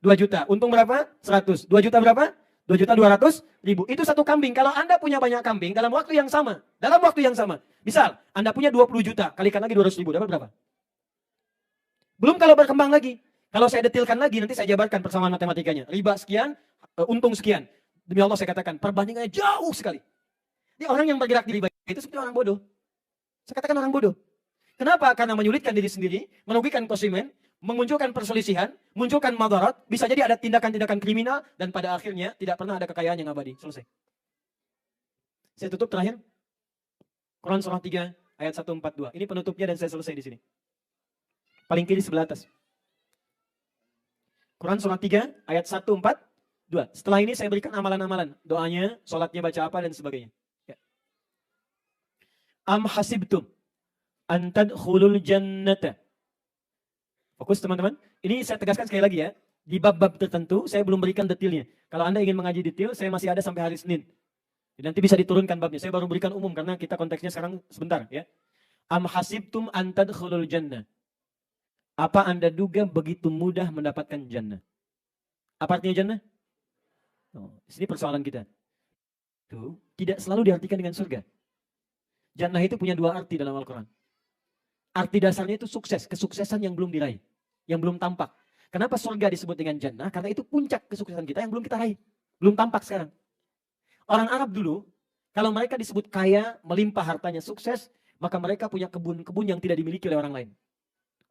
2 juta. Untung berapa? 100. 2 juta berapa? 2 juta 200 ribu. Itu 1 kambing. Kalau Anda punya banyak kambing dalam waktu yang sama. Dalam waktu yang sama. Misal, Anda punya 20 juta. Kalikan lagi 200 ribu. Dapat berapa? Belum kalau berkembang lagi. Kalau saya detilkan lagi, nanti saya jabarkan persamaan matematikanya. Riba sekian, untung sekian. Demi Allah saya katakan, perbandingannya jauh sekali. Ini orang yang bergerak di riba itu seperti orang bodoh. Saya katakan orang bodoh. Kenapa? Karena menyulitkan diri sendiri, merugikan konsumen, memunculkan perselisihan, munculkan madarat, bisa jadi ada tindakan-tindakan kriminal, dan pada akhirnya tidak pernah ada kekayaan yang abadi. Selesai. Saya tutup terakhir. Quran surah 3 ayat 142. Ini penutupnya dan saya selesai di sini. Paling kiri sebelah atas. Quran surah 3 ayat 142. Setelah ini saya berikan amalan-amalan. Doanya, sholatnya baca apa dan sebagainya. Ya. Am hasibtum an tadkhulul jannata. Fokus teman-teman. Ini saya tegaskan sekali lagi ya. Di bab-bab tertentu saya belum berikan detailnya. Kalau Anda ingin mengaji detail, saya masih ada sampai hari Senin. Nanti bisa diturunkan babnya. Saya baru berikan umum karena kita konteksnya sekarang sebentar ya. Am hasibtum an tadkhulul jannah. Apa Anda duga begitu mudah mendapatkan jannah? Apa artinya jannah? Oh, ini persoalan kita. Itu tidak selalu diartikan dengan surga. Jannah itu punya 2 arti dalam Al-Quran. Arti dasarnya itu sukses, kesuksesan yang belum diraih, yang belum tampak. Kenapa surga disebut dengan jannah? Karena itu puncak kesuksesan kita yang belum kita raih, belum tampak sekarang. Orang Arab dulu, kalau mereka disebut kaya, melimpah hartanya, sukses, maka mereka punya kebun-kebun yang tidak dimiliki oleh orang lain.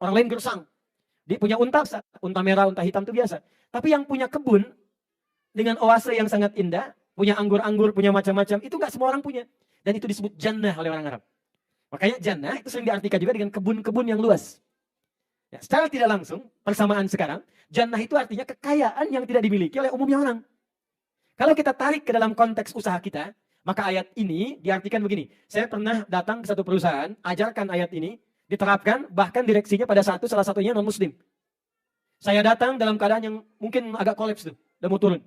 Orang lain gersang. Dia punya unta merah, unta hitam itu biasa. Tapi yang punya kebun dengan oase yang sangat indah, punya anggur-anggur, punya macam-macam, itu nggak semua orang punya. Dan itu disebut jannah oleh orang Arab. Makanya jannah itu sering diartikan juga dengan kebun-kebun yang luas. Ya, secara tidak langsung, persamaan sekarang, jannah itu artinya kekayaan yang tidak dimiliki oleh umumnya orang. Kalau kita tarik ke dalam konteks usaha kita, maka ayat ini diartikan begini. Saya pernah datang ke satu perusahaan, ajarkan ayat ini, diterapkan, bahkan direksinya pada salah satunya non-muslim. Saya datang dalam keadaan yang mungkin agak kolaps tuh, udah mau turun.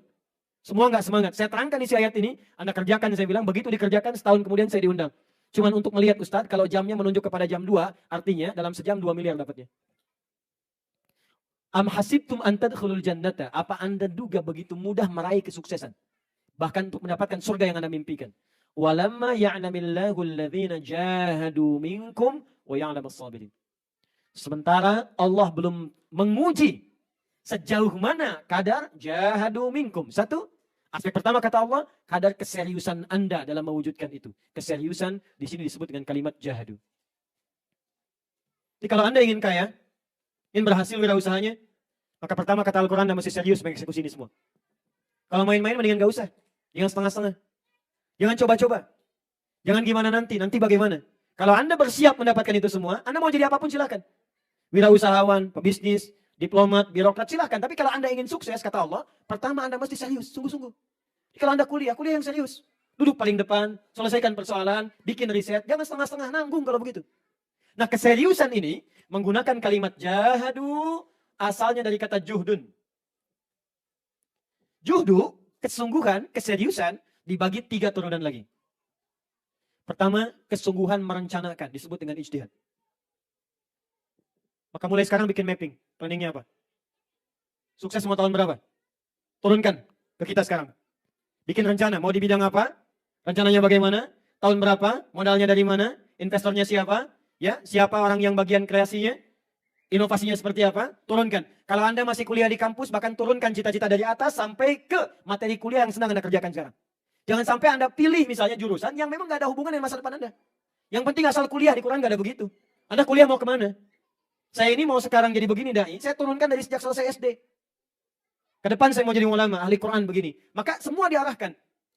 Semua nggak semangat. Saya terangkan isi ayat ini, Anda kerjakan, saya bilang, begitu dikerjakan, setahun kemudian saya diundang. Cuman untuk melihat Ustadz, kalau jamnya menunjuk kepada jam 2, artinya dalam sejam 2 miliar dapatnya. Am hasibtum an tadkhulul jannata. Apa Anda duga begitu mudah meraih kesuksesan? Bahkan untuk mendapatkan surga yang Anda mimpikan. Walamma ya'lamillahu alladhina jahadu minkum wa ya'lamus sabirin. Sementara Allah belum menguji sejauh mana kadar jahadu minkum. Satu, aspek pertama kata Allah, kadar keseriusan Anda dalam mewujudkan itu. Keseriusan di sini disebut dengan kalimat jahadu. Jadi kalau Anda ingin kaya, ingin berhasil wirausahanya, maka pertama kata Al-Quran Anda mesti serius mengeksekusi ini semua. Kalau main-main mendingan gak usah. Jangan setengah-setengah. Jangan coba-coba. Jangan gimana nanti bagaimana. Kalau Anda bersiap mendapatkan itu semua, Anda mau jadi apapun silakan. Wirausahawan, pebisnis, diplomat, birokrat, silahkan. Tapi kalau Anda ingin sukses, kata Allah, pertama Anda mesti serius, sungguh-sungguh. Kalau Anda kuliah yang serius. Duduk paling depan, selesaikan persoalan, bikin riset, jangan setengah-setengah, nanggung kalau begitu. Nah, keseriusan ini menggunakan kalimat jahadu, asalnya dari kata juhdun. Juhdu, kesungguhan, keseriusan, dibagi 3 turunan lagi. Pertama, kesungguhan merencanakan, disebut dengan ijtihad. Maka mulai sekarang bikin mapping, planningnya apa? Sukses mau tahun berapa? Turunkan ke kita sekarang. Bikin rencana, mau di bidang apa? Rencananya bagaimana? Tahun berapa? Modalnya dari mana? Investornya siapa? Ya, siapa orang yang bagian kreasinya? Inovasinya seperti apa? Turunkan. Kalau Anda masih kuliah di kampus, bahkan turunkan cita-cita dari atas sampai ke materi kuliah yang sedang Anda kerjakan sekarang. Jangan sampai Anda pilih misalnya jurusan yang memang gak ada hubungan dengan masa depan Anda. Yang penting asal kuliah, di Quran gak ada begitu. Anda kuliah mau kemana? Saya ini mau sekarang jadi begini dai, saya turunkan dari sejak selesai SD. Ke depan saya mau jadi ulama, ahli Quran begini. Maka semua diarahkan.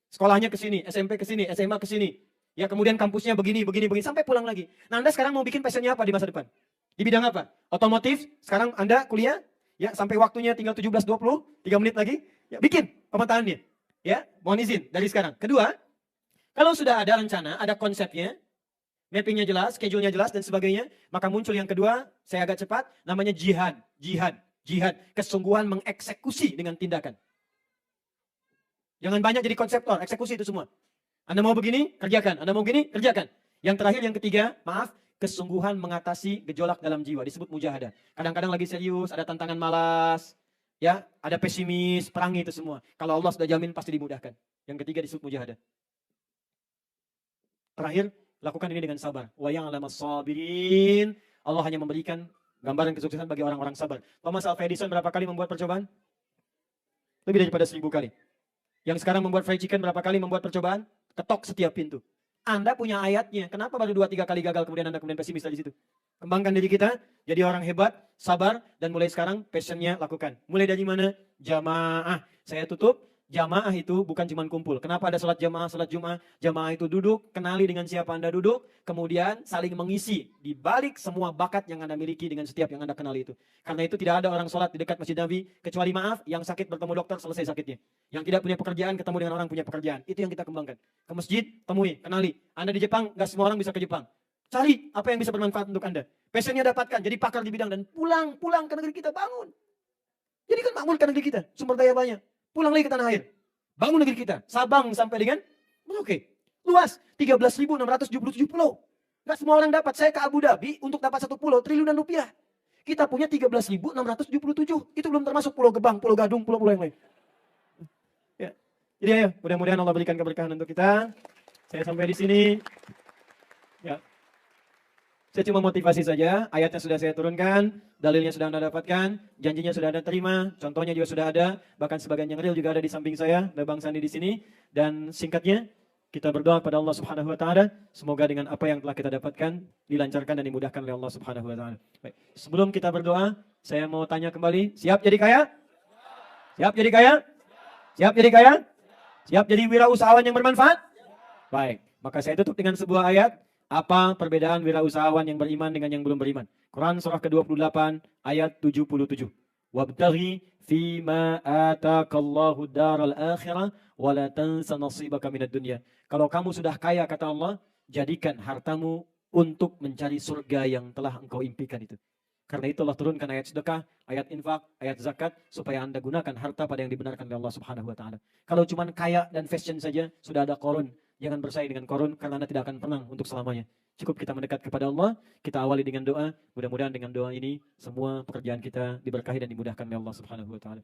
Sekolahnya ke sini, SMP ke sini, SMA ke sini. Ya kemudian kampusnya begini, sampai pulang lagi. Nah Anda sekarang mau bikin passionnya apa di masa depan? Di bidang apa? Otomotif, sekarang Anda kuliah, ya sampai waktunya tinggal 17.20, 3 menit lagi, ya bikin pemetaannya. Ya, mohon izin dari sekarang. Kedua, kalau sudah ada rencana, ada konsepnya, mappingnya jelas, schedule-nya jelas dan sebagainya, maka muncul yang kedua, saya agak cepat, namanya jihad. Kesungguhan mengeksekusi dengan tindakan. Jangan banyak jadi konseptor, eksekusi itu semua. Anda mau begini, kerjakan. Anda mau begini, kerjakan. Yang terakhir, yang ketiga, maaf, kesungguhan mengatasi gejolak dalam jiwa, disebut mujahadah. Kadang-kadang lagi serius, ada tantangan malas, ya, ada pesimis, perangi itu semua. Kalau Allah sudah jamin pasti dimudahkan. Yang ketiga disebut mujahadah. Terakhir, lakukan ini dengan sabar. Wa ya'lamas sabirin. Allah hanya memberikan gambaran kesuksesan bagi orang-orang sabar. Thomas Alva Edison berapa kali membuat percobaan? Lebih daripada 1000 kali. Yang sekarang membuat fried chicken berapa kali membuat percobaan? Ketok setiap pintu. Anda punya ayatnya. Kenapa baru 2-3 kali gagal kemudian Anda kemudian pesimis dari situ? Kembangkan diri kita, jadi orang hebat, sabar, dan mulai sekarang passionnya lakukan. Mulai dari mana? Jamaah. Saya tutup. Jamaah itu bukan cuma kumpul. Kenapa ada salat jamaah, salat Jumat? Jamaah itu duduk, kenali dengan siapa Anda duduk, kemudian saling mengisi di balik semua bakat yang Anda miliki dengan setiap yang Anda kenali itu. Karena itu tidak ada orang salat di dekat Masjid Nabi, kecuali maaf, yang sakit bertemu dokter, selesai sakitnya. Yang tidak punya pekerjaan, ketemu dengan orang punya pekerjaan. Itu yang kita kembangkan. Ke masjid, temui, kenali. Anda di Jepang, gak semua orang bisa ke Jepang. Cari apa yang bisa bermanfaat untuk Anda. Passionnya dapatkan, jadi pakar di bidang, dan pulang ke negeri kita, bangun. Jadi kan makmurkan negeri kita, sumber daya banyak. Pulang lagi ke tanah air. Bangun negeri kita. Sabang sampai dengan Merauke. Luas. 13.677 pulau. Gak semua orang dapat. Saya ke Abu Dhabi untuk dapat satu pulau triliunan rupiah. Kita punya 13.677. Itu belum termasuk Pulau Gebang, Pulau Gadung, pulau-pulau yang lain. Ya. Jadi ayo, mudah-mudahan Allah berikan keberkahan untuk kita. Saya sampai di sini. Ya. Saya cuma motivasi saja, ayatnya sudah saya turunkan, dalilnya sudah Anda dapatkan, janjinya sudah Anda terima, contohnya juga sudah ada, bahkan sebagian yang real juga ada di samping saya, ada Bang Sandi di sini. Dan singkatnya, kita berdoa kepada Allah Subhanahu wa taala, semoga dengan apa yang telah kita dapatkan dilancarkan dan dimudahkan oleh Allah Subhanahu wa taala. Baik, sebelum kita berdoa, saya mau tanya kembali, siap jadi kaya? Siap jadi kaya? Siap jadi kaya? Siap jadi wirausahawan yang bermanfaat? Baik, maka saya tutup dengan sebuah ayat. Apa perbedaan wirausahawan yang beriman dengan yang belum beriman? Quran surah ke-28 ayat 77. Wabtaghi fima atakallahu daral akhirah wa la tansa nasibaka minad dunya. Kalau kamu sudah kaya, kata Allah, jadikan hartamu untuk mencari surga yang telah engkau impikan itu. Karena itu Allah turunkan ayat sedekah, ayat infak, ayat zakat, supaya Anda gunakan harta pada yang dibenarkan oleh Allah Subhanahu wa taala. Kalau cuma kaya dan fashion saja, sudah ada korun. Jangan bersaing dengan korun, karena Anda tidak akan tenang untuk selamanya. Cukup kita mendekat kepada Allah, kita awali dengan doa. Mudah-mudahan dengan doa ini, semua pekerjaan kita diberkahi dan dimudahkan oleh Allah Subhanahu wa taala.